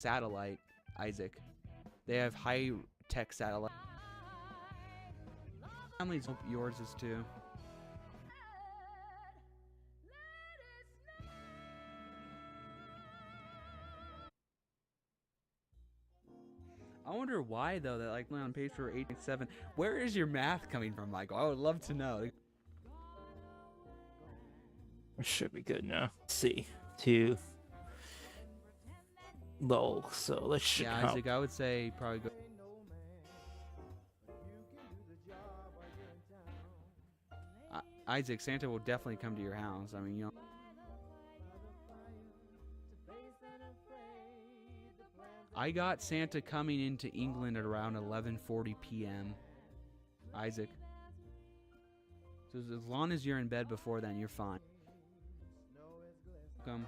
satellite, Isaac. They have high-tech satellite. Families hope yours is too. I wonder why though that like on page for 8.7. Where is your math coming from, Michael? I would love to know. It should be good now. Let's see. 2 low. So let's check Yeah, Isaac, I would say probably go. Isaac, Santa will definitely come to your house. I mean, you know. I got Santa coming into England at around 11:40 p.m. Isaac. So as long as you're in bed before then, you're fine. Come.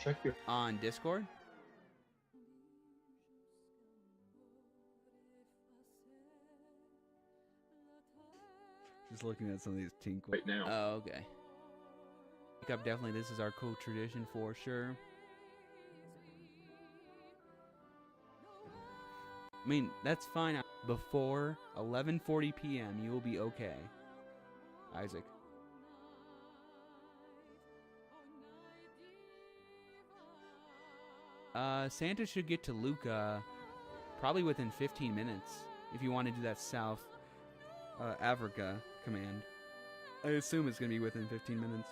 Check your On Discord? Just looking at some of these tinkles. right now. Oh, okay. Wake up, definitely. This is our cool tradition for sure. I mean, that's fine. Before 11:40 p.m., you will be okay. Isaac. Santa should get to Luca probably within 15 minutes if you want to do that South Africa command. I assume it's going to be within 15 minutes.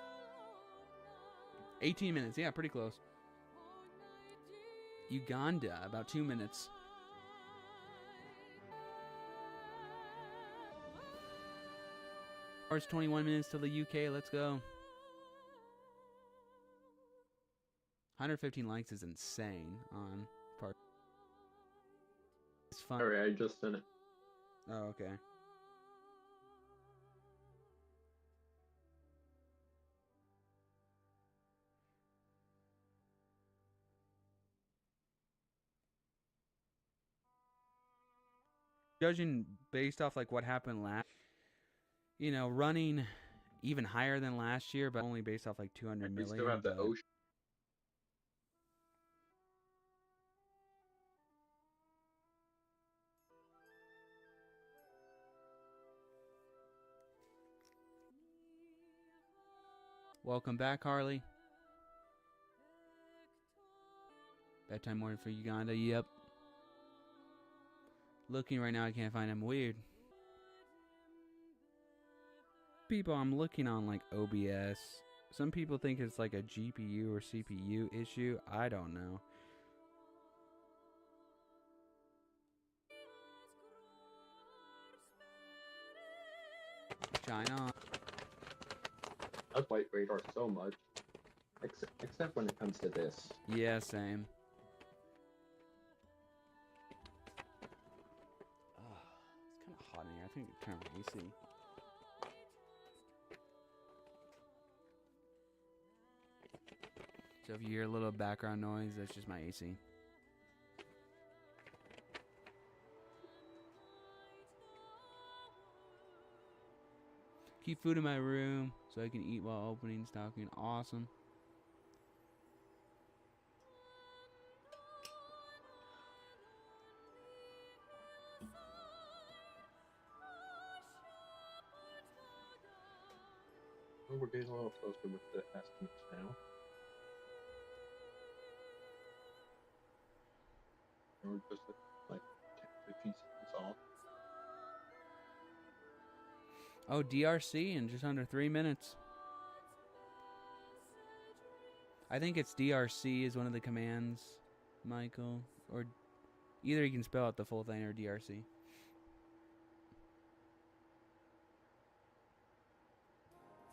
18 minutes, yeah, pretty close. Uganda, about 2 minutes. Hours 21 minutes to the UK, let's go. 115 likes is insane on part. It's fun. Sorry, I just sent it. Oh, okay. Judging based off like what happened last, you know, running even higher than last year, but only based off like 200 We million. still have the but- ocean. Welcome back, Harley. Bedtime morning for Uganda, yep. Looking right now, I can't find him. Weird. People I'm looking on like OBS. Some people think it's like a GPU or CPU issue. I don't know. China. I like radar so much, except when it comes to this. Yeah, same. It's kind of hot in here. I think we turn on AC. So if you hear a little background noise, that's just my AC. Keep food in my room so I can eat while opening stocking. Awesome. Oh, we're getting a little closer with the estimates now. And we're just like 10, 15 seconds off. Oh, DRC in just under 3 minutes. I think it's DRC is one of the commands, Michael. Or either you can spell out the full thing or DRC.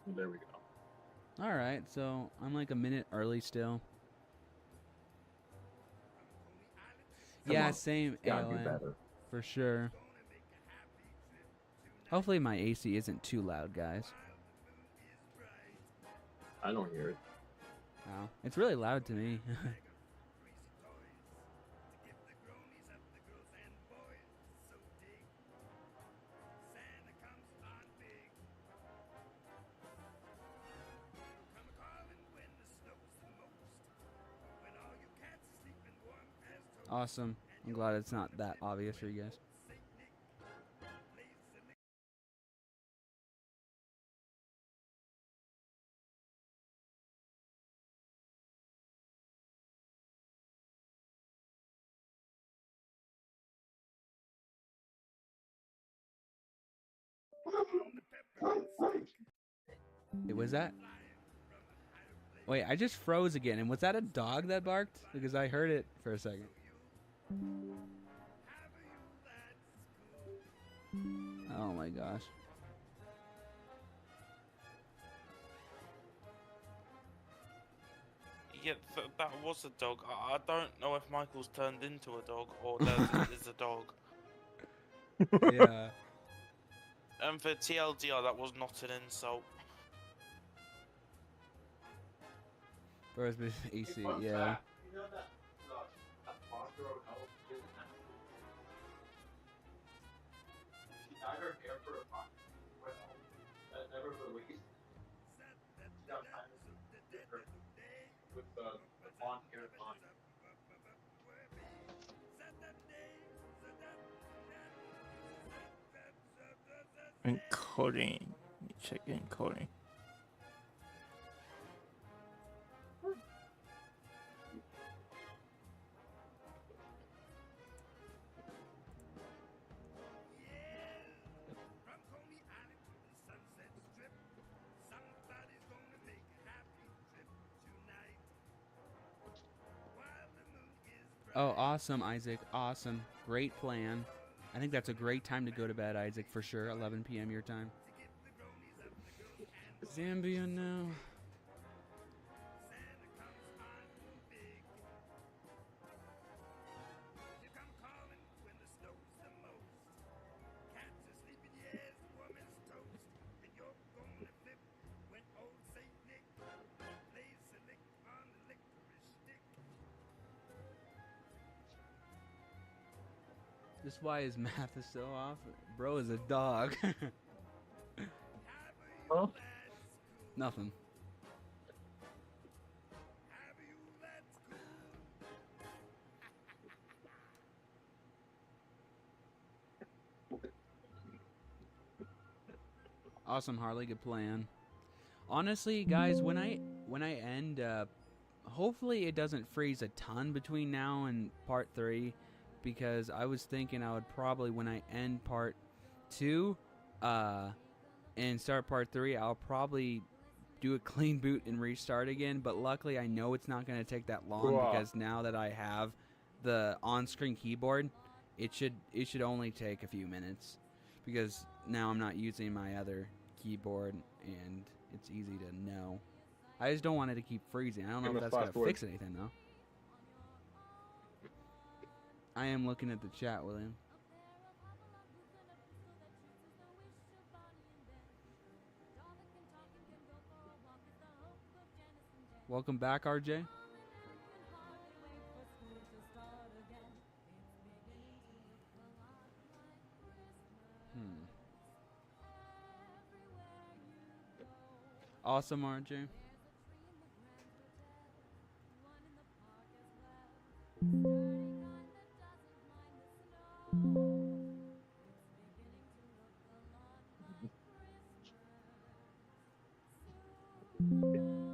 There we go. Alright, so I'm like a minute early still. Come Yeah, on. same Gotta do ALN, better. for sure. Hopefully my AC isn't too loud, guys. I don't hear it. Wow. It's really loud to me. Awesome. I'm glad it's not that obvious for you guys. Hey, was that? Wait, I just froze again. And was that a dog that barked? Because I heard it for a second. Oh my gosh. Yeah, that was a dog. I don't know if Michael's turned into a dog or that is a dog. Yeah. And for TLDR, that was not an insult. First base AC, Fun yeah. fact, you know that monster of hell is she dyed her hair for a monster that never released. She got kind of different with the blonde hair line. Encoding. Let me check encoding. Oh, awesome, Isaac. Awesome. Great plan. I think that's a great time to go to bed, Isaac, for sure. 11 p.m. your time. Zambia now. This is why his math is so off. Bro is a dog. Huh? Nothing. Awesome, Harley. Good plan. Honestly, guys, when I end, hopefully it doesn't freeze a ton between now and part 3, because I was thinking I would probably, when I end part 2, and start part 3, I'll probably do a clean boot and restart again. But luckily, I know it's not going to take that long, Wow. because now that I have the on-screen keyboard, it should only take a few minutes, because now I'm not using my other keyboard and it's easy to know. I just don't want it to keep freezing. I don't know if Famous that's going last to words. fix anything though. I am looking at the chat, William. Welcome back, RJ. Awesome, RJ.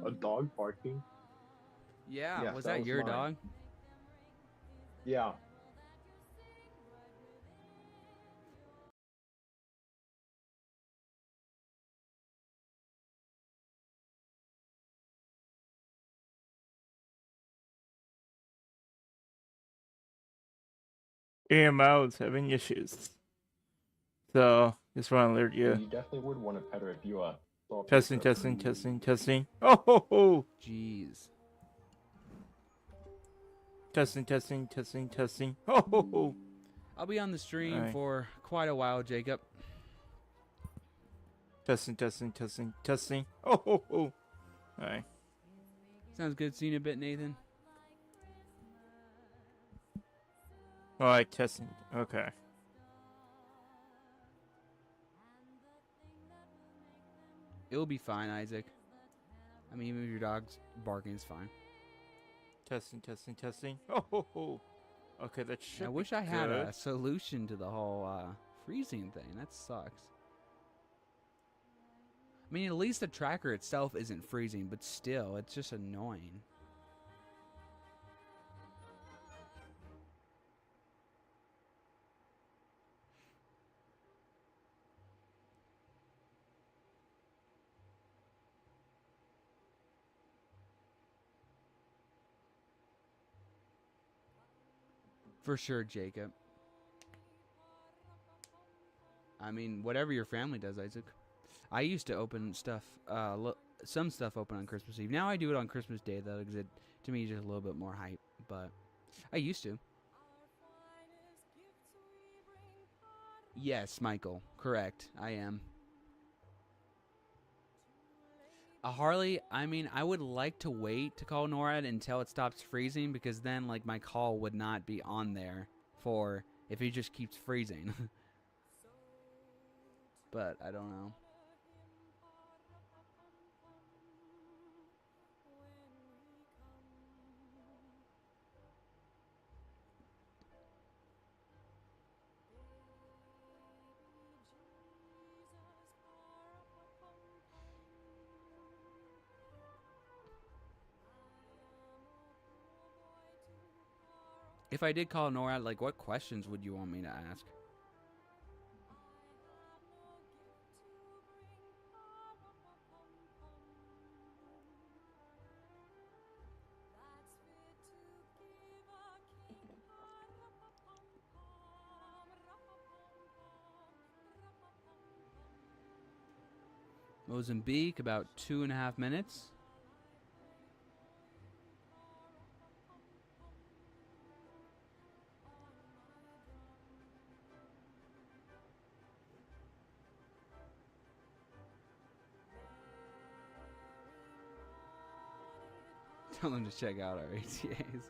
A dog barking? Yeah, Yes, was that that was your mine. dog? Yeah. AML is having issues. So, just want to alert You you. definitely would want to pet her if you saw a Testing, picture. testing, testing, testing. Oh, ho, ho. Jeez. Testing, testing, testing, testing. Oh, ho, ho. I'll be on the stream Alright. for quite a while, Jacob. Testing, testing, testing, testing. Oh, ho, ho. Alright. Sounds good. See you in a bit, Nathan. Alright, testing. Okay. It'll be fine, Isaac. I mean, even if your dog's barking, it's fine. Testing, testing, testing. Oh, ho, ho. Okay, that should I be wish I had good. a solution to the whole freezing thing. That sucks. I mean, at least the tracker itself isn't freezing, but still, it's just annoying. For sure, Jacob. I mean, whatever your family does, Isaac. I used to open stuff, some stuff open on Christmas Eve. Now I do it on Christmas Day, though, because it, to me, is just a little bit more hype. But I used to. Yes, Michael. Correct. I am. A Harley, I mean, I would like to wait to call NORAD until it stops freezing, because then, like, my call would not be on there for if it just keeps freezing. But I don't know. If I did call NORAD, like, what questions would you want me to ask? Mozambique, about 2.5 minutes. Tell them to check out our ATAs.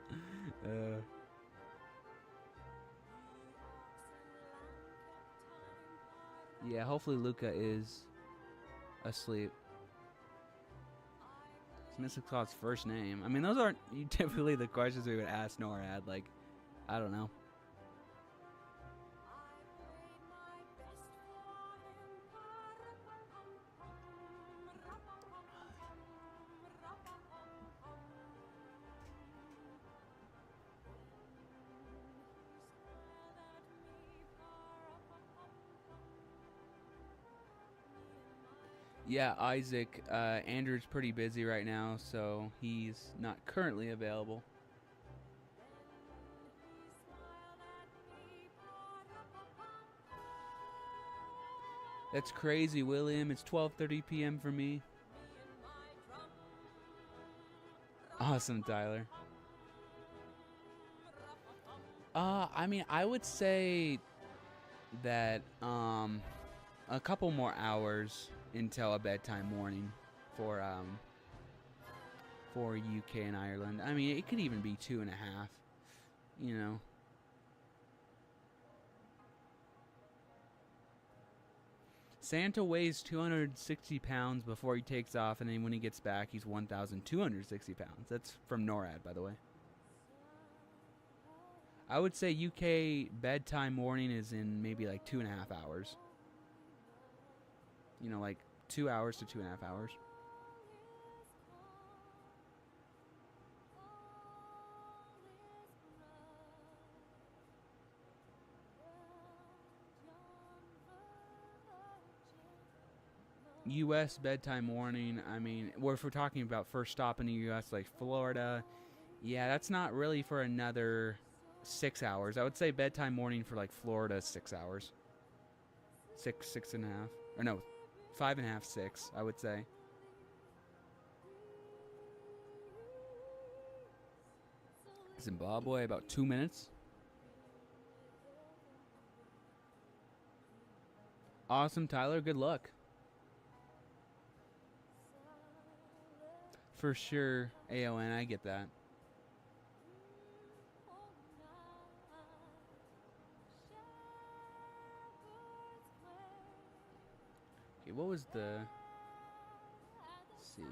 Yeah, hopefully Luca is asleep. It's Mystic Cloud's first name. I mean, those aren't typically the questions we would ask NORAD. Like, I don't know. Yeah, Isaac, Andrew's pretty busy right now, so he's not currently available. That's crazy, William. It's 12:30 p.m. for me. Awesome, Tyler. I mean, I would say that a couple more hours until a bedtime warning for UK and Ireland. I mean, it could even be 2.5. You know. Santa weighs 260 pounds before he takes off, and then when he gets back, he's 1,260 pounds. That's from NORAD, by the way. I would say UK bedtime warning is in maybe like 2.5 hours. You know, like 2 hours to 2.5 hours. U.S. bedtime warning, I mean, if we're talking about first stop in the U.S., like Florida, yeah, that's not really for another 6 hours. I would say bedtime warning for like Florida, 6 hours. 6.5. Or no, 5.5, 6, I would say. Zimbabwe, about 2 minutes. Awesome, Tyler. Good luck. For sure, AON, I get that. Okay, what was the... Let's see.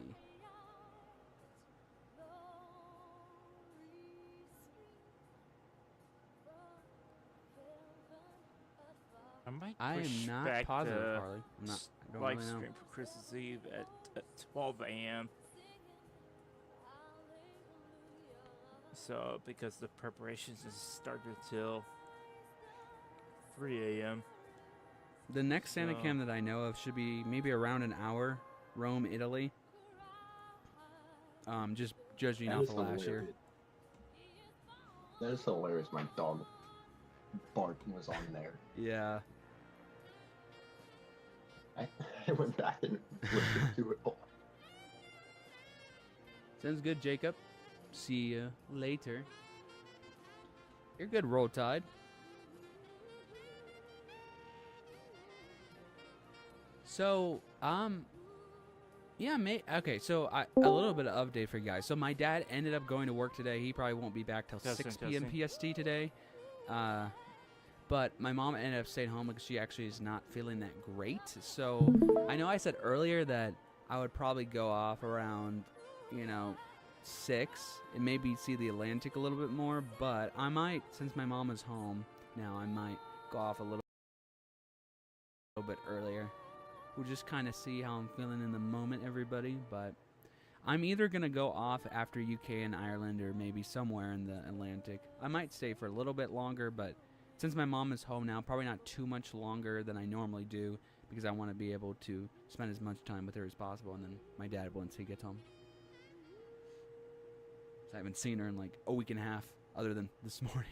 I might I push am not back positive, the Harley. I'm not. I don't live really know. stream for Christmas Eve at 12 a.m. So, because the preparations is started till 3 a.m. The next Santa So- Cam that I know of should be maybe around an hour. Rome, Italy. Just judging That off is of last year. hilarious. That is hilarious. My dog Bart was on there. Yeah. I went back and listened to it all. Sounds good, Jacob. See you later. You're good, Roll Tide. So, yeah, okay, so a little bit of update for you guys. So my dad ended up going to work today. He probably won't be back till 6 p.m. PST today. But my mom ended up staying home because she actually is not feeling that great. So I know I said earlier that I would probably go off around, 6 and maybe see the Atlantic a little bit more. But I might, since my mom is home now, I might go off a little bit earlier. We'll just kind of see how I'm feeling in the moment, everybody. But I'm either going to go off after UK and Ireland or maybe somewhere in the Atlantic. I might stay for a little bit longer, but since my mom is home now, probably not too much longer than I normally do because I want to be able to spend as much time with her as possible, and then my dad once he gets home. So I haven't seen her in like a week and a half other than this morning.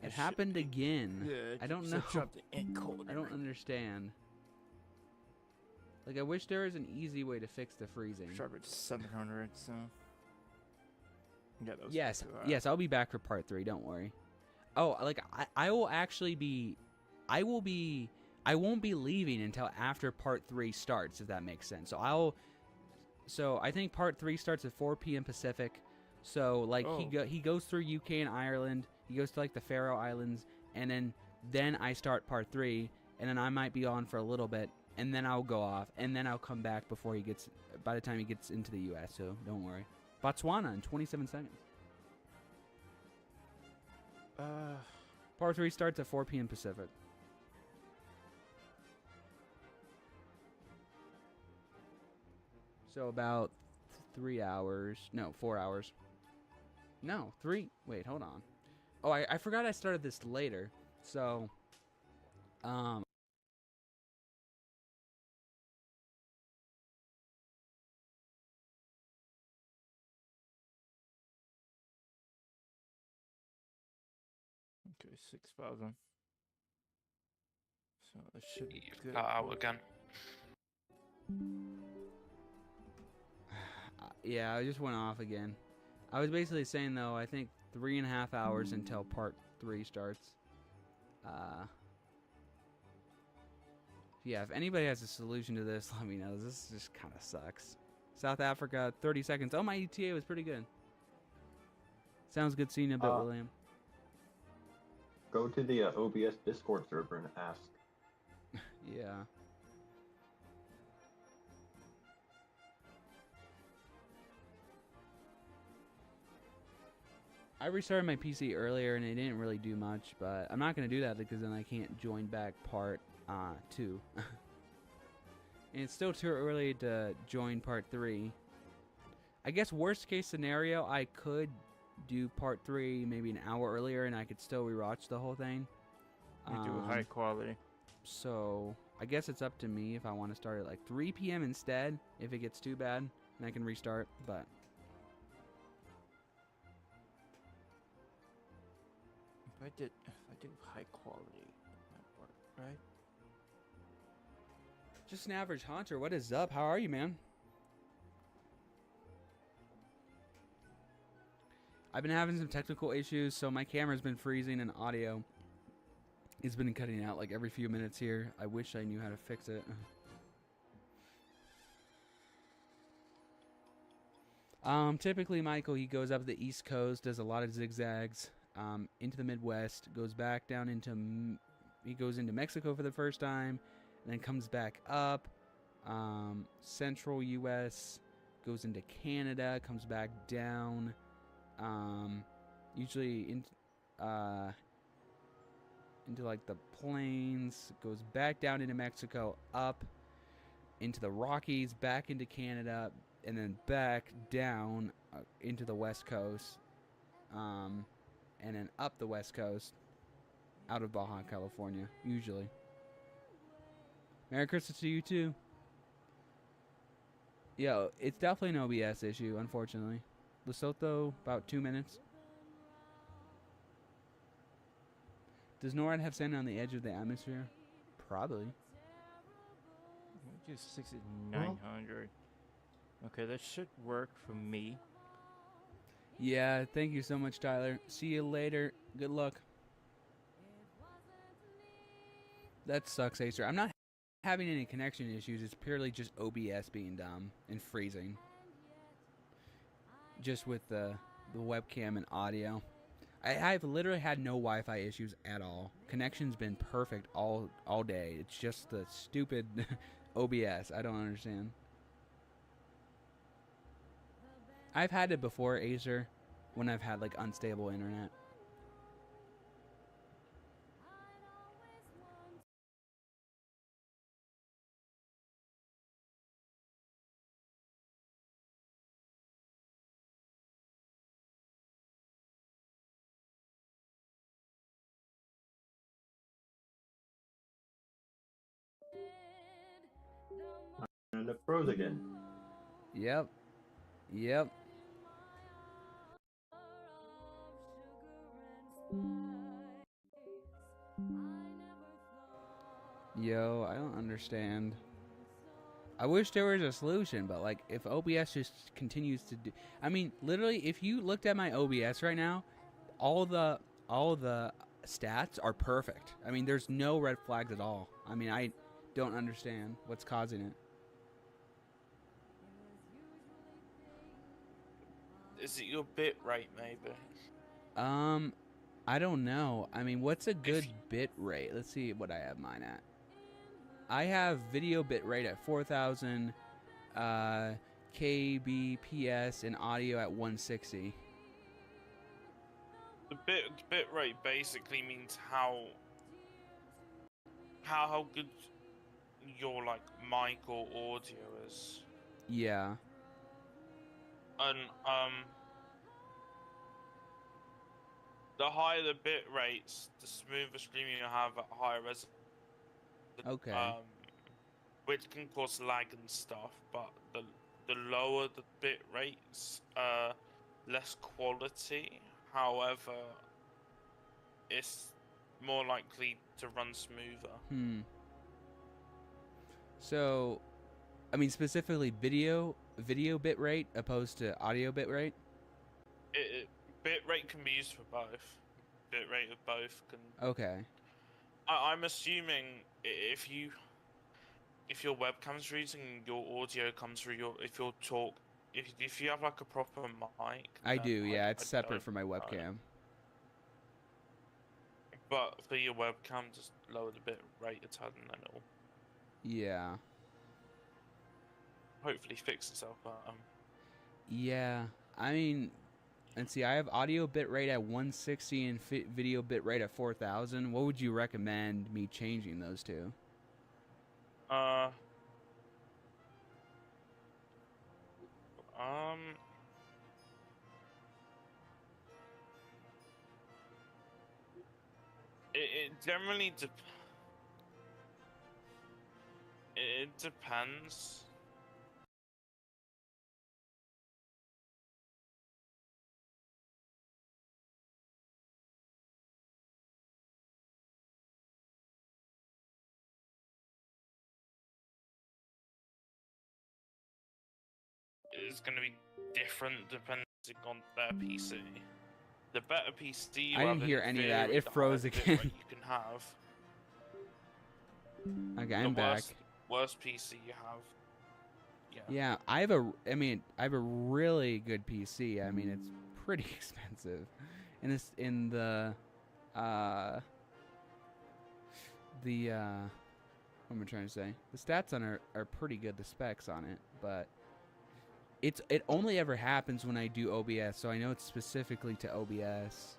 It happened again. I don't know. I don't understand. Like, I wish there was an easy way to fix the freezing. Sharp at 700, so. Yeah, those Yes, yes, I'll be back for part 3. Don't worry. Oh, like I will actually be, I won't be leaving until after part 3 starts, if that makes sense. So I think part 3 starts at 4 p.m. Pacific. So like he goes through UK and Ireland. He goes to like the Faroe Islands, and then I start part 3, and then I might be on for a little bit, and then I'll go off, and then I'll come back by the time he gets into the U.S. So don't worry. Botswana in 27 seconds. Part 3 starts at 4 p.m. Pacific. So about 3 hours. No, 4 hours. No, 3. Wait, hold on. Oh, I forgot I started this later. So, Okay, 6,000. So that should be good. Cut out again. yeah, I just went off again. I was basically saying, though, I think 3.5 hours until part 3 starts. Yeah, if anybody has a solution to this, let me know. This just kind of sucks. South Africa, 30 seconds. Oh, my ETA was pretty good. Sounds good seeing you a bit, William. Go to the OBS Discord server and ask. Yeah. I restarted my PC earlier and it didn't really do much, but I'm not going to do that because then I can't join back part 2. And it's still too early to join part 3. I guess worst case scenario, I could do part 3 maybe an hour earlier and I could still rewatch the whole thing. You do high quality. So I guess it's up to me if I want to start at like 3 p.m. instead, if it gets too bad, and I can restart, but... If I do high quality, that work, right? Just an average hunter. What is up? How are you, man? I've been having some technical issues, so my camera's been freezing and audio. It's been cutting out like every few minutes here. I wish I knew how to fix it. Typically, Michael, he goes up the East Coast, does a lot of zigzags, into the Midwest, goes back down into, he goes into Mexico for the first time, and then comes back up, Central U.S., goes into Canada, comes back down, usually into like the plains, goes back down into Mexico, up into the Rockies, back into Canada, and then back down into the West Coast, and then up the West Coast, out of Baja California, usually. Merry Christmas to you too. Yo, it's definitely an OBS issue, unfortunately. Lesotho, about 2 minutes. Does NORAD have sand on the edge of the atmosphere? Probably. Just 6,900. Okay, that should work for me. Yeah, thank you so much, Tyler. See you later. Good luck. That sucks, Acer. I'm not having any connection issues. It's purely just OBS being dumb and freezing. Just with the webcam and audio. I've literally had no Wi-Fi issues at all. Connection's been perfect all day. It's just the stupid OBS. I don't understand. I've had it before, Acer, when I've had like unstable internet. And it froze again. Yep. Yep. Yo, I don't understand. I wish there was a solution, but like if OBS just continues to do, I mean, literally, if you looked at my OBS right now, all the stats are perfect. I mean, there's no red flags at all. I mean, I don't understand what's causing it. Is it your bit rate, maybe? I don't know. I mean, what's a good bit rate? Let's see what I have mine at. I have video bit rate at 4,000 kbps and audio at 160. The bit rate basically means how good your like mic or audio is. Yeah. And the higher the bit rates, the smoother streaming you have at higher resolution. Okay. Which can cause lag and stuff, but the lower the bit rates, less quality. However, it's more likely to run smoother. So, I mean, specifically video bit rate opposed to audio bit rate? Bit rate can be used for both. Bit rate of both can. Okay. I'm assuming if your webcam's freezing, your audio comes through your. If you have like a proper mic. I do, yeah. It's I separate don't from my know. webcam. But for your webcam, just lower the bit rate a ton, and then it'll Yeah. hopefully fix itself. But Yeah. I mean, and see, I have audio bit rate at 160 and video bit rate at 4,000. What would you recommend me changing those to? It generally it depends. It's going to be different depending on their PC. The better PC you I have, didn't hear in any of that. theory, It the froze higher bit again. rate you can have. Okay, The I'm back. worst PC you have. Yeah. Yeah, I have a really good PC. I mean, it's pretty expensive. In uh what am I trying to say? The stats on it are pretty good, the specs on it, but it only ever happens when I do OBS, so I know it's specifically to OBS.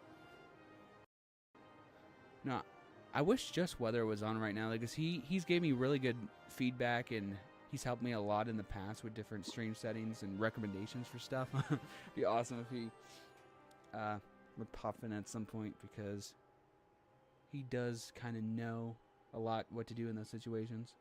No, I wish Just Weather was on right now because he's gave me really good feedback and he's helped me a lot in the past with different stream settings and recommendations for stuff. It'd be awesome if he would pop in at some point because he does kind of know a lot what to do in those situations.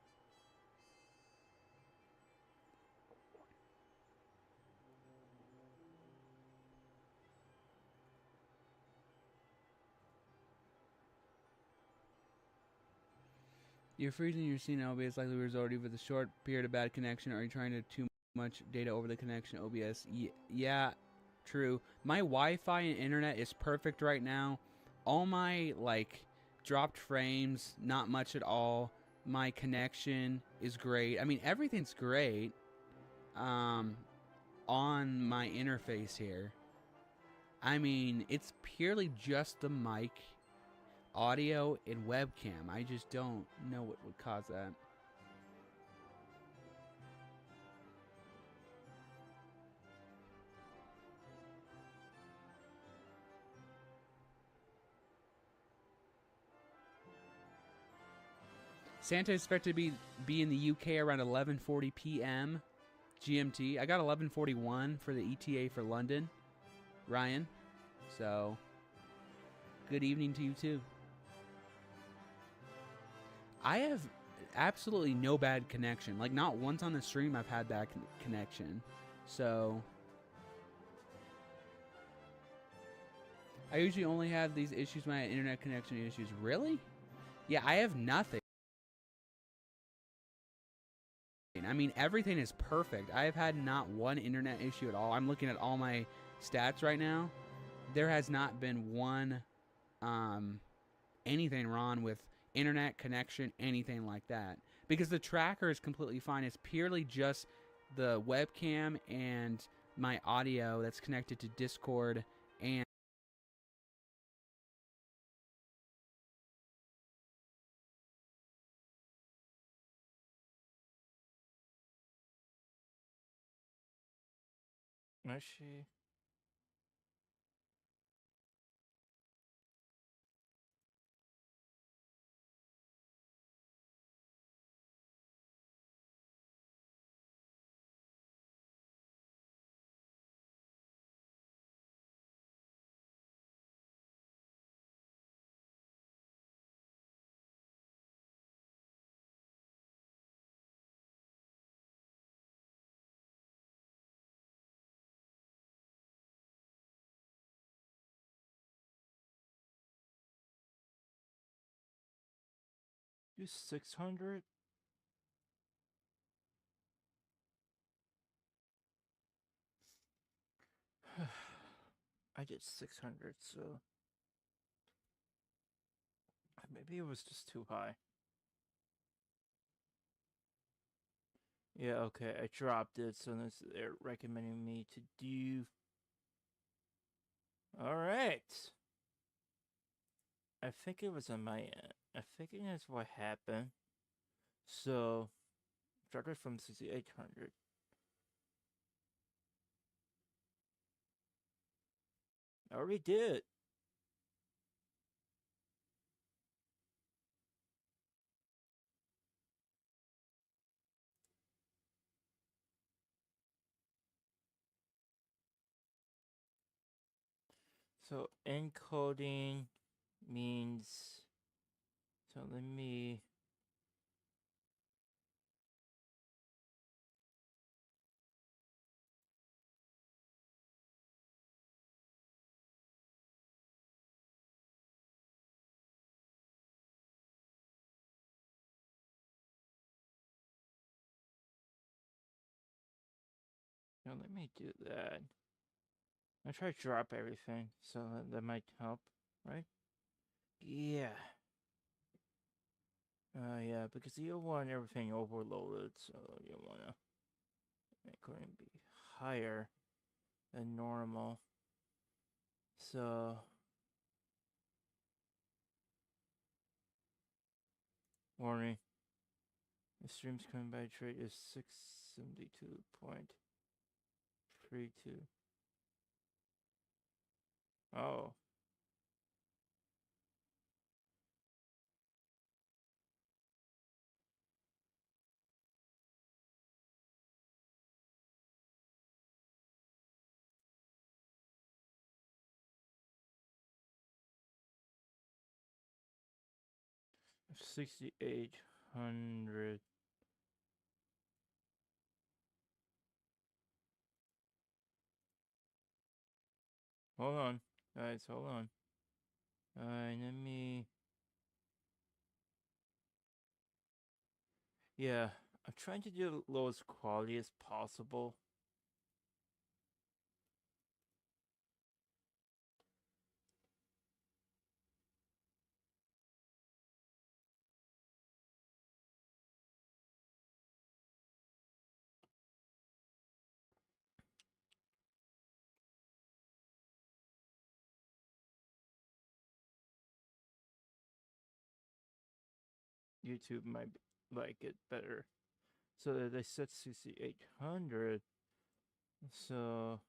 You're freezing your scene OBS likely resulted with a short period of bad connection. Or are you trying to too much data over the connection OBS? Yeah, true. My Wi-Fi and internet is perfect right now. All my dropped frames, not much at all. My connection is great. I mean, everything's great on my interface here. I mean, it's purely just the mic, audio, and webcam. I just don't know what would cause that. Santa is expected to be in the UK around 11:40 p.m. GMT. I got 11:41 for the ETA for London, Ryan. So, good evening to you too. I have absolutely no bad connection. Like, not once on the stream I've had bad connection. So, I usually only have these issues when I have internet connection issues. Really? Yeah, I have nothing. I mean, everything is perfect. I have had not one internet issue at all. I'm looking at all my stats right now. There has not been one anything wrong with internet connection, anything like that. Because the tracker is completely fine. It's purely just the webcam and my audio that's connected to Discord and Is she? You 600? I did 600, so maybe it was just too high. Yeah, okay, I dropped it, so they're recommending me to do. Alright. I think it was on my end. I think that's what happened. So, started from 6,800. I already did. So encoding means, so let me, let me do that. I try to drop everything, so that might help, right? Yeah. Yeah, because you don't want everything overloaded, so you wanna make it be higher than normal. So warning. The stream's coming by trade is 672.32. Oh. $6,800. Hold on, guys, hold on. Let me. Yeah, I'm trying to do the lowest quality as possible. YouTube might like it better. So they said 6,800. So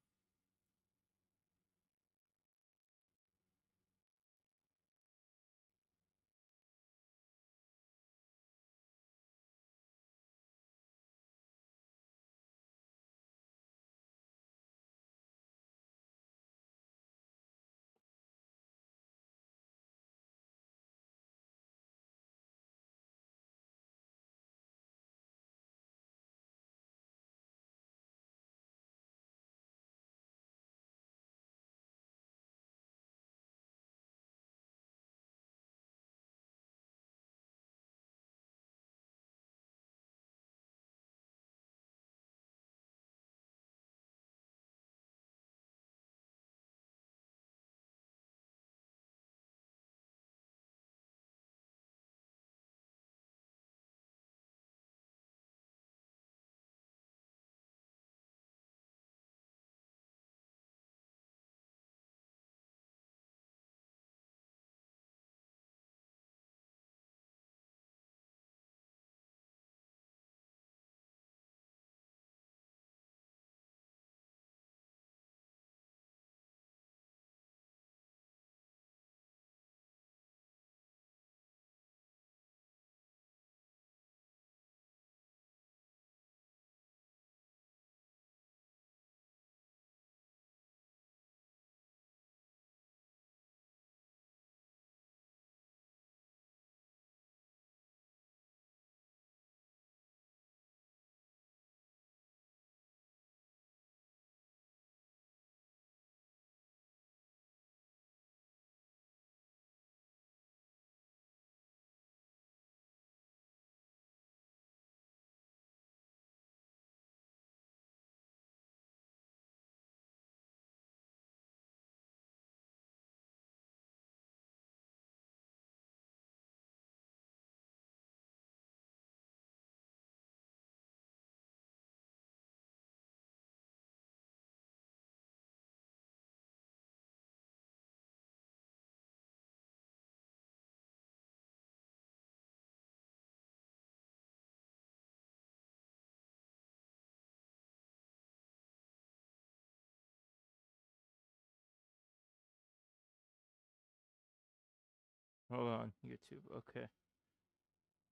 hold on, YouTube. Okay.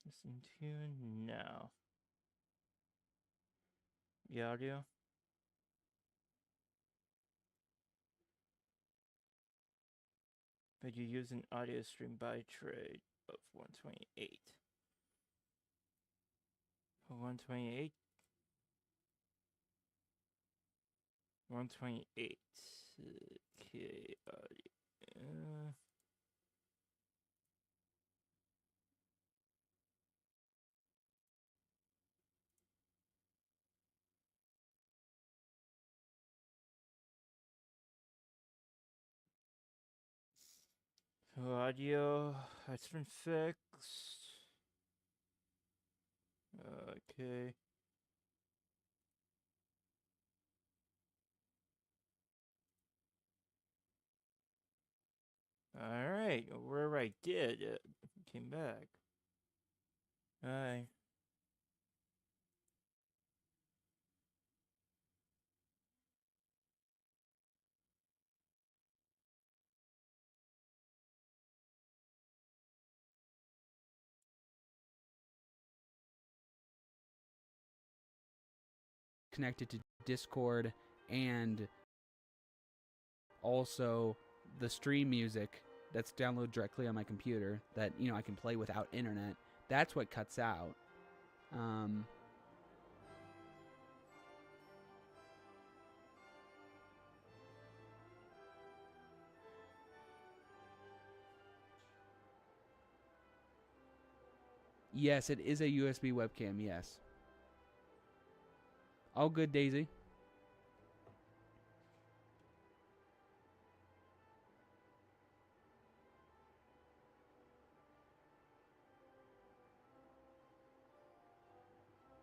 Listen to you now. The audio. But you use an audio stream by trade of 128. 128. 128. Okay. Audio has been fixed. Okay. Alright, wherever I did, it came back. Alright. Connected to Discord and also the stream music that's downloaded directly on my computer that I can play without internet. That's what cuts out. Yes, it is a USB webcam. Yes. All good, Daisy.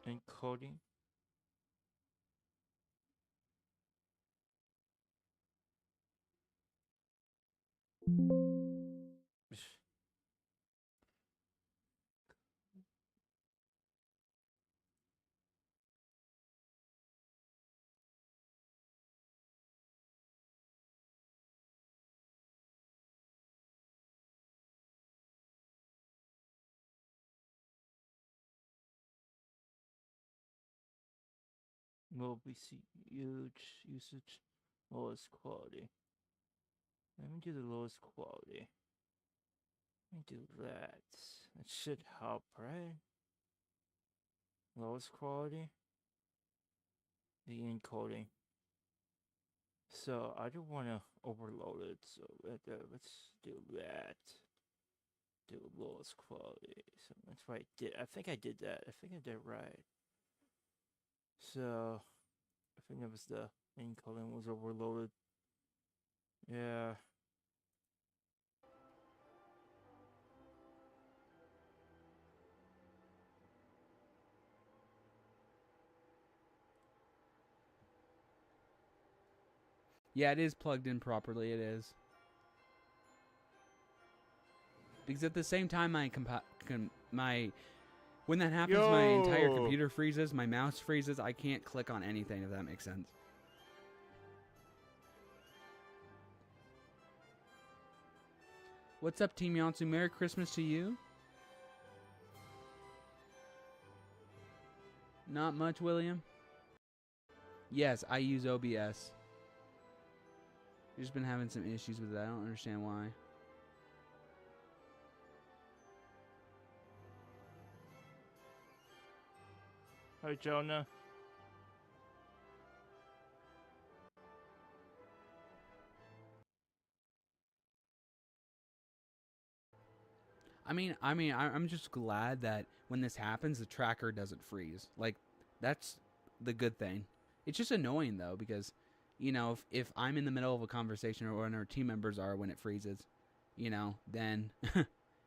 Encoding. Will be huge usage, lowest quality. Let me do the lowest quality. Let me do that. It should help, right? Lowest quality. The encoding. So I don't want to overload it. So let's do that. Do lowest quality. So that's what I did. I think I did that. I think I did it right. So I think it was the encoding was overloaded. Yeah. Yeah, it is plugged in properly. It is. Because at the same time, when that happens, my entire Yo! computer freezes, my mouse freezes. I can't click on anything, if that makes sense. What's up, Team Yonsu? Merry Christmas to you. Not much, William. Yes, I use OBS. I've just been having some issues with it. I don't understand why. Hi, Jonah. I'm just glad that when this happens, the tracker doesn't freeze. Like, that's the good thing. It's just annoying though, because, if I'm in the middle of a conversation or when our team members are when it freezes, then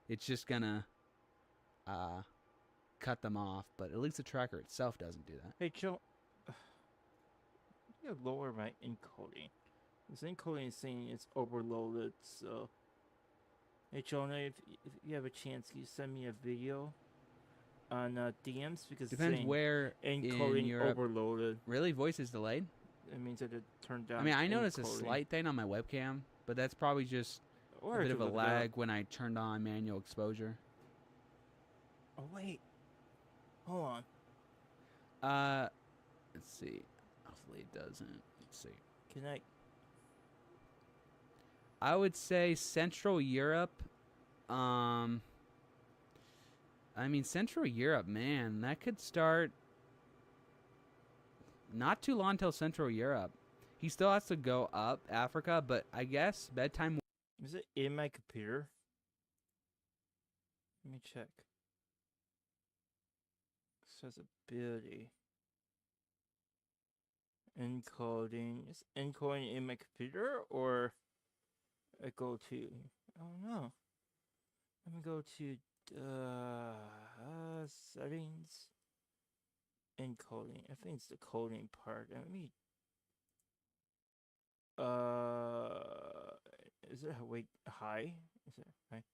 it's just gonna cut them off. But at least the tracker itself doesn't do that. Hey, Joe. You lower my encoding. This encoding is saying it's overloaded, so. Hey, Jonah, if you have a chance, can you send me a video on DMs? Because Depends where encoding in Europe. overloaded. Really, voice is delayed. It means that it turned down. I noticed a encoding. slight thing on my webcam, but that's probably just Or a I bit could of a look it up. lag when I turned on manual exposure. Oh wait, hold on. Let's see. Hopefully it doesn't. Let's see. Can I? I would say Central Europe. Central Europe, man, that could start not too long till Central Europe. He still has to go up Africa, but I guess bedtime. Is it in my computer? Let me check. Accessibility. Encoding. Is encoding in my computer or I go to? I don't know. Let me go to settings. encoding. I think it's the coding part. Let me. Is it wait high? Is it high?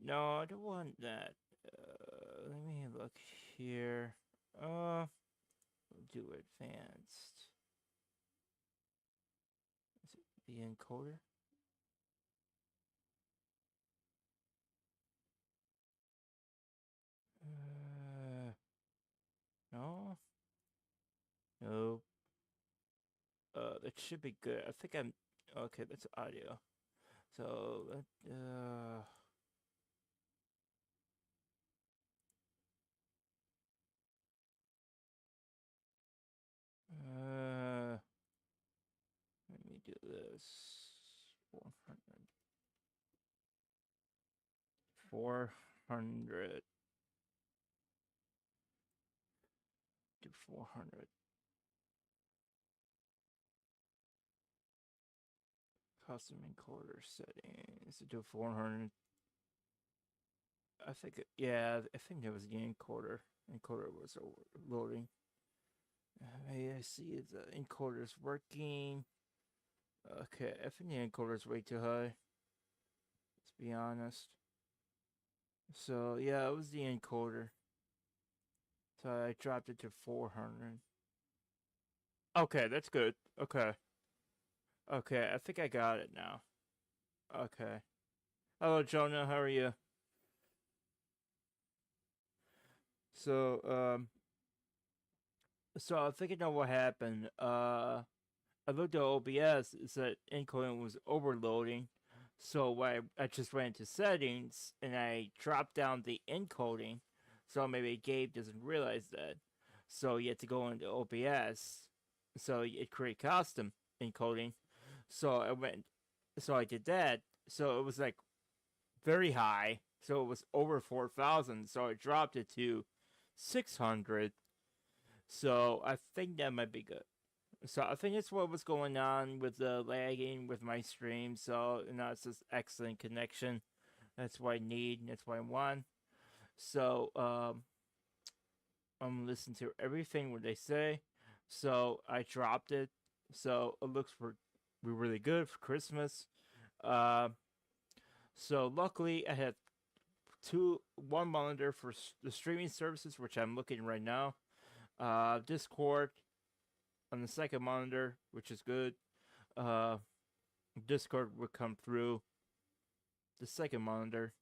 No, I don't want that. Let me look here. We'll do advanced. Is it the encoder? No. Nope. That should be good. I think I'm okay. That's audio. So let me do this. 400. 400. Do 400. Custom encoder settings. Do 400. I think, yeah, I think it was the encoder. Encoder was loading. I see the encoder's working. Okay, I think the encoder's way too high. Let's be honest. So, yeah, it was the encoder. So I dropped it to 400. Okay, that's good. Okay. Okay, I think I got it now. Okay. Hello, Jonah. How are you? So, I think I know what happened. I looked at OBS. It said encoding was overloading. So I just went into settings and I dropped down the encoding. So maybe Gabe doesn't realize that. So you have to go into OBS. So it create custom encoding. So I did that. So it was like very high. So it was over 4,000. So I dropped it to 600. So I think that might be good. So I think that's what was going on with the lagging with my stream. So it's this excellent connection. That's what I need. That's what I want. So I'm listening to everything what they say. So I dropped it. So it looks really good for Christmas. So luckily I had one monitor for the streaming services, which I'm looking right now. Discord on the second monitor, which is good. Discord would come through the second monitor.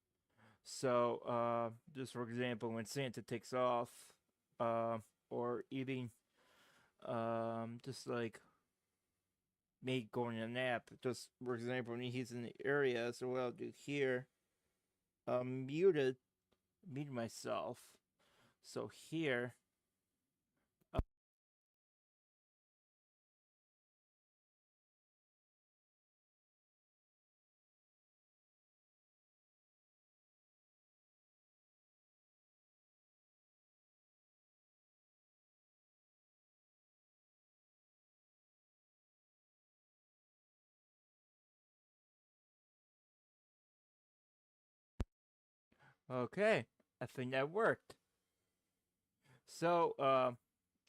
So, just for example, when Santa takes off, or even, just like me going a nap, just for example, when he's in the area, so what I'll do here, mute myself. So here, okay, I think that worked. So,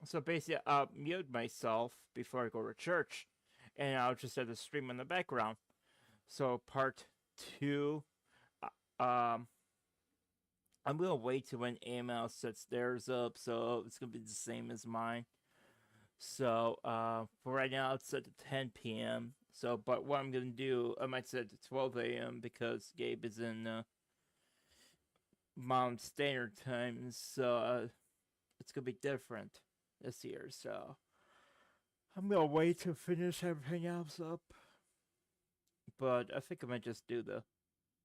so basically, I'll mute myself before I go to church, and I'll just have the stream in the background. So part 2, I'm gonna wait till when AML sets theirs up, so it's gonna be the same as mine. So for right now, it's set to 10 p.m. So, but what I'm gonna do, I might set it to 12 a.m. because Gabe is in Mountain Standard Time, so it's gonna be different this year. So I'm gonna wait to finish everything else up. But I think I might just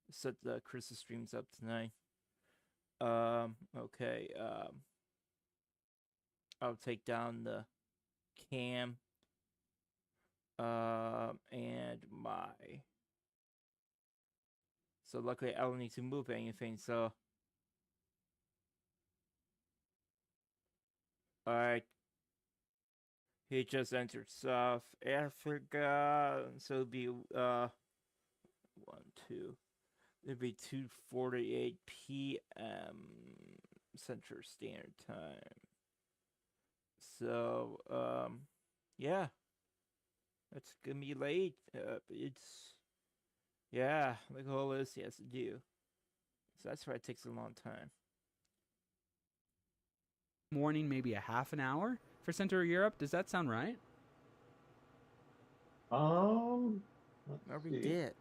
set the Christmas streams up tonight. Okay. I'll take down the cam. And my. So luckily I don't need to move anything. So. Alright. He just entered South Africa. So it'll be 1, 2, It'd be 2:48 p.m. Central Standard Time. So, yeah, it's gonna be late. Yeah, like all this he has to do. So that's why it takes a long time. Morning, maybe a half an hour for Central Europe. Does that sound right? Let's Or we see. did.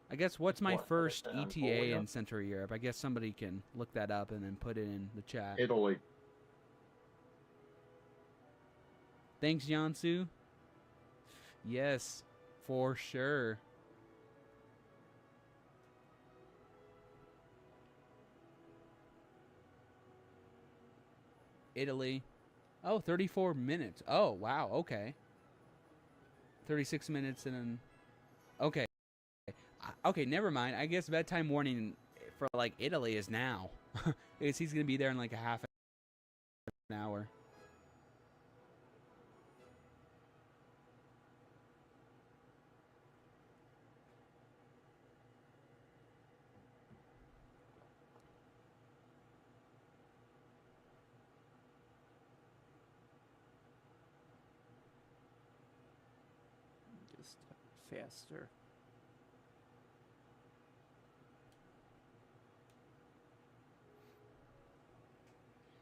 I guess what's my What, first like I said, ETA Angola? in Central Europe? I guess somebody can look that up and then put it in the chat. Italy. Thanks, Jansu. Yes, for sure. Italy. Oh, 34 minutes. Oh, wow. Okay. 36 minutes and then. Okay. Okay, never mind. I guess bedtime warning for like Italy is now. He's going to be there in like a half an hour. Just faster.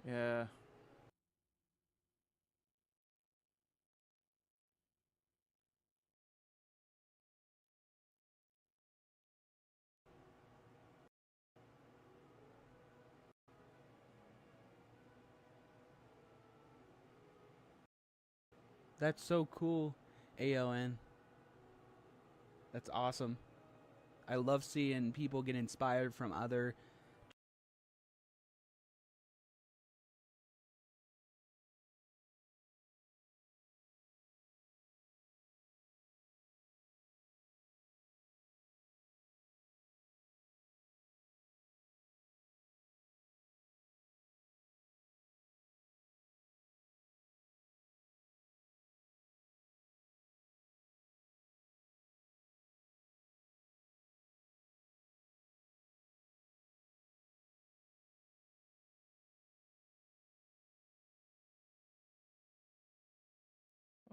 Yeah. That's so cool, AON. That's awesome. I love seeing people get inspired from other.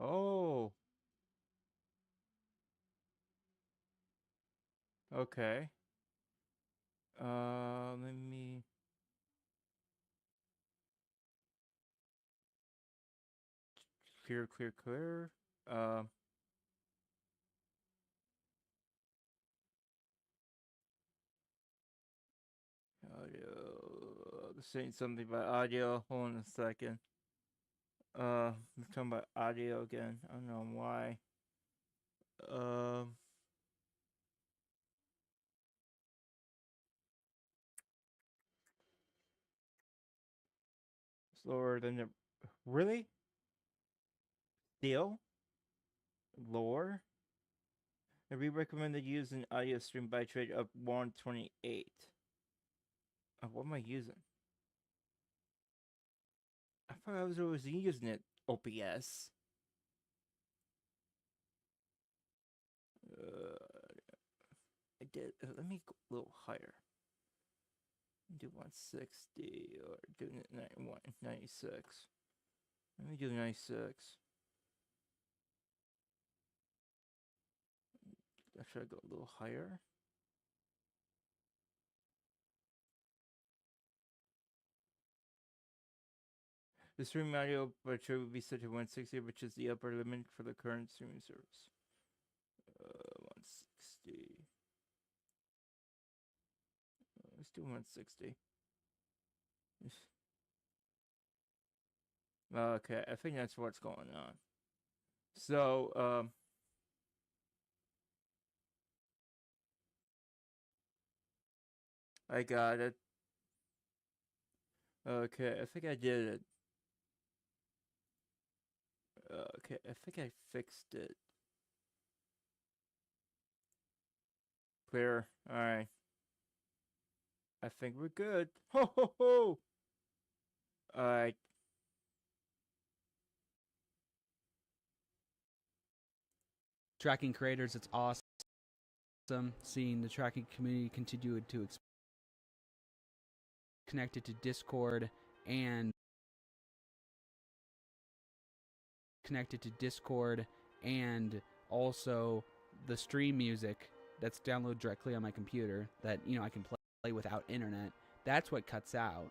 Oh. Okay. Let me. Clear. Um. Audio. Saying something about audio. Hold on a second. We're talking about audio again. I don't know why. Um. Slower than the. Really? Still? Lower? We recommend that use an audio stream bitrate of 128. What am I using? I thought I was always using it. OBS. I did. Let me go a little higher. Do 160 or do 96. Let me do 96. Should I go a little higher? The stream audio bitrate would be set to 160, which is the upper limit for the current streaming service. 160. Let's do 160. Okay, I think that's what's going on. So, I got it. Okay, I think I did it. Okay, I think I fixed it. Clear. Alright. I think we're good. Ho ho ho! Alright. Tracking creators, it's awesome. seeing the tracking community continue to connected to Discord and also the stream music that's downloaded directly on my computer that I can play without internet. That's what cuts out.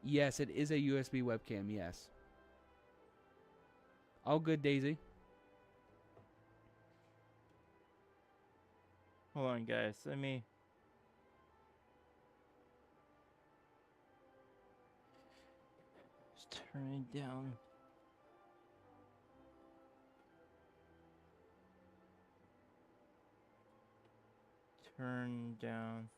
Yes, it is a USB webcam, yes. All good, Daisy. Hold on, guys. Let me. Just turn it down. Turn down.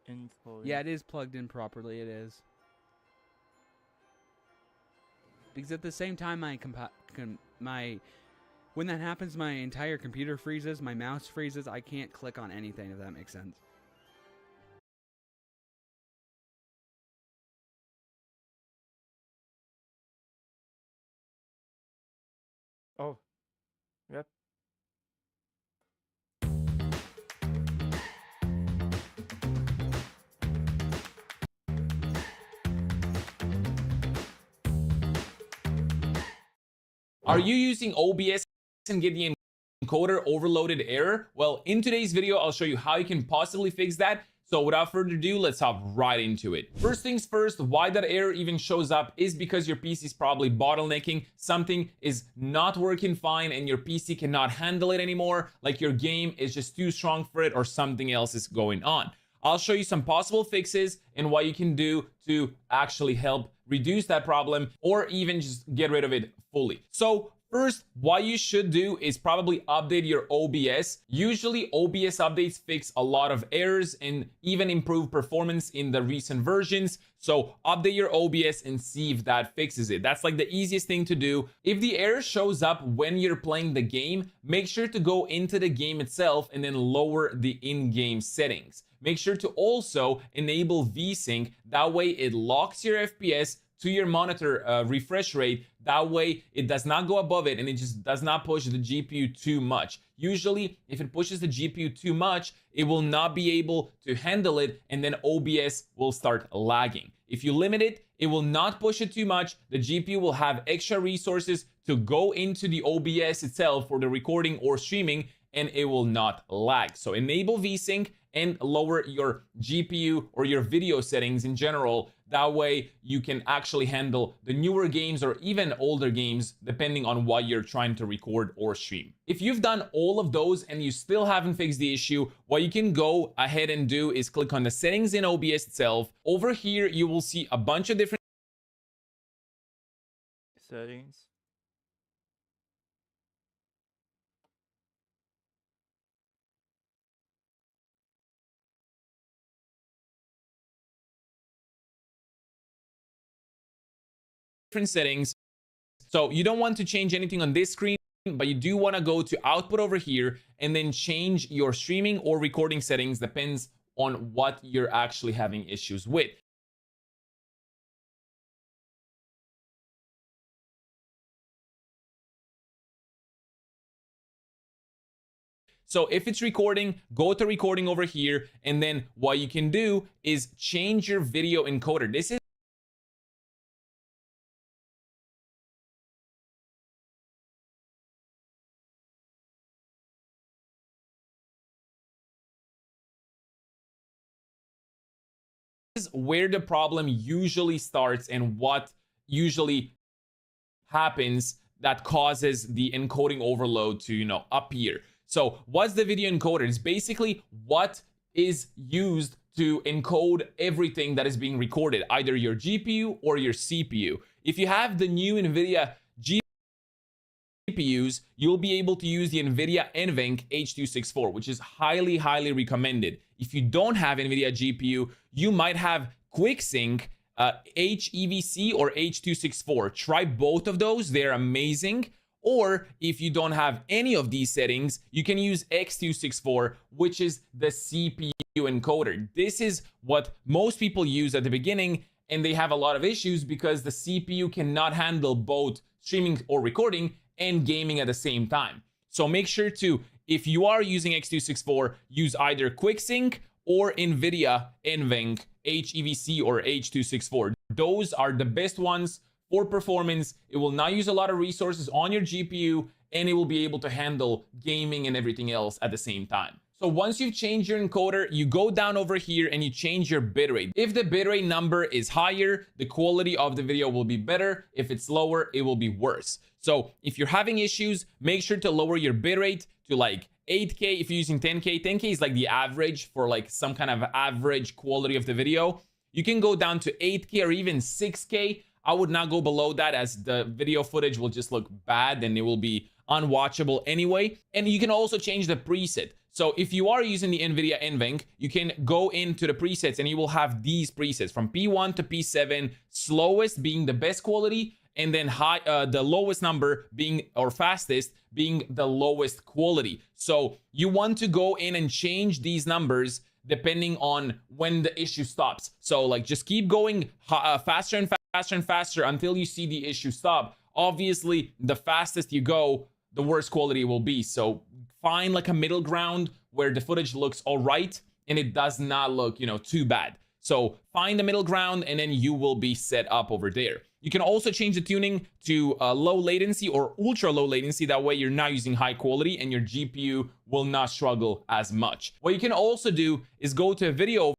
Info. Yeah, it is plugged in properly. It is. Because at the same time, when that happens, my entire computer freezes, my mouse freezes. I can't click on anything, if that makes sense. Oh. Yep. Are you using OBS and get the encoder overloaded error? Well, in today's video, I'll show you how you can possibly fix that. So without further ado, let's hop right into it. First things first, why that error even shows up is because your PC is probably bottlenecking. Something is not working fine and your PC cannot handle it anymore. Like your game is just too strong for it or something else is going on. I'll show you some possible fixes and what you can do to actually help reduce that problem or even just get rid of it fully. So first, what you should do is probably update your OBS. Usually OBS updates fix a lot of errors and even improve performance in the recent versions. So update your OBS and see if that fixes it. That's like the easiest thing to do. If the error shows up when you're playing the game, make sure to go into the game itself and then lower the in-game settings. Make sure to also enable VSync. That way it locks your FPS to your monitor refresh rate. That way it does not go above it and it just does not push the GPU too much. Usually if it pushes the GPU too much, it will not be able to handle it and then OBS will start lagging. If you limit it, it will not push it too much. The GPU will have extra resources to go into the OBS itself for the recording or streaming and it will not lag. So enable VSync and lower your GPU or your video settings in general. That way you can actually handle the newer games or even older games depending on what you're trying to record or stream. If you've done all of those and you still haven't fixed the issue, what you can go ahead and do is click on the settings in OBS itself. Over here you will see a bunch of different Settings. settings. So you don't want to change anything on this screen, but you do want to go to output over here and then change your streaming or recording settings, depends on what you're actually having issues with. So if it's recording, go to recording over here, and then what you can do is change your video encoder. This is where the problem usually starts and what usually happens that causes the encoding overload to appear. So what's the video encoder? It's basically what is used to encode everything that is being recorded, either your GPU or your CPU. If you have the new NVIDIA GPUs, you'll be able to use the NVIDIA NVENC H.264, which is highly, highly recommended. If you don't have NVIDIA GPU, you might have QuickSync, HEVC or H.264. Try both of those, they're amazing. Or if you don't have any of these settings, you can use X264, which is the CPU encoder. This is what most people use at the beginning, and they have a lot of issues because the CPU cannot handle both streaming or recording and gaming at the same time. So make sure to, if you are using X264, use either QuickSync or NVIDIA NVENC HEVC or H264. Those are the best ones for performance. It will not use a lot of resources on your GPU, and it will be able to handle gaming and everything else at the same time. So once you've changed your encoder, you go down over here and you change your bitrate. If the bitrate number is higher, the quality of the video will be better. If it's lower, it will be worse. So if you're having issues, make sure to lower your bitrate to like 8K. If you're using 10K, 10K is like the average for like some kind of average quality of the video. You can go down to 8K or even 6K. I would not go below that, as the video footage will just look bad and it will be unwatchable anyway. And you can also change the preset. So if you are using the NVIDIA NVENC, you can go into the presets and you will have these presets from P1 to P7, slowest being the best quality, and then the lowest number being, or fastest being, the lowest quality. So you want to go in and change these numbers depending on when the issue stops. So like just keep going faster and faster and faster until you see the issue stop. Obviously, the fastest you go, the worse quality will be. So find like a middle ground where the footage looks all right and it does not look, too bad. So find the middle ground and then you will be set up over there. You can also change the tuning to low latency or ultra low latency. That way you're not using high quality and your GPU will not struggle as much. What you can also do is go to a video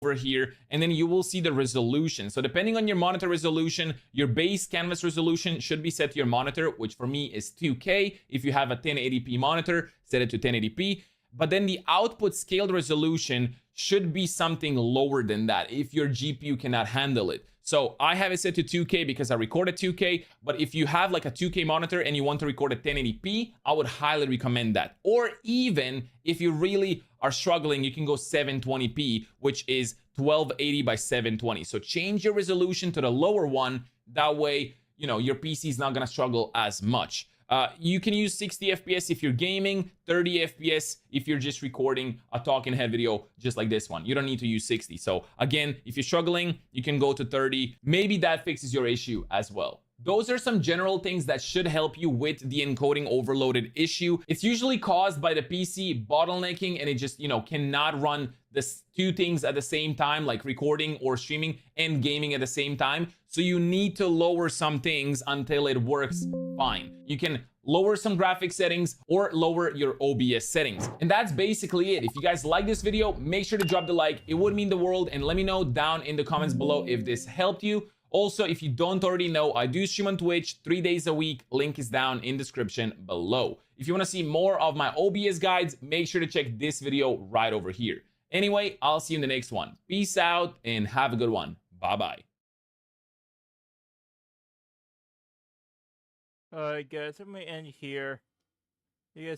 over here and then you will see the resolution. So depending on your monitor resolution, your base canvas resolution should be set to your monitor, which for me is 2K. If you have a 1080p monitor, set it to 1080p. But then the output scaled resolution should be something lower than that if your GPU cannot handle it. So I have it set to 2K because I record at 2K, but if you have like a 2K monitor and you want to record at 1080p, I would highly recommend that. Or even if you really are struggling, you can go 720p, which is 1280 by 720. So change your resolution to the lower one. That way, your PC is not gonna struggle as much. You can use 60 FPS if you're gaming, 30 FPS if you're just recording a talking head video just like this one. You don't need to use 60. So again, if you're struggling, you can go to 30. Maybe that fixes your issue as well. Those are some general things that should help you with the encoding overloaded issue. It's usually caused by the PC bottlenecking and it just, cannot run the two things at the same time, like recording or streaming and gaming at the same time. So you need to lower some things until it works fine. You can lower some graphic settings or lower your OBS settings. And that's basically it. If you guys like this video, make sure to drop the like. It would mean the world. And let me know down in the comments below if this helped you. Also, if you don't already know, I do stream on Twitch 3 days a week. Link is down in description below. If you want to see more of my OBS guides, make sure to check this video right over here. Anyway, I'll see you in the next one. Peace out and have a good one. Bye-bye. Alright guys, I'm gonna end here. You guys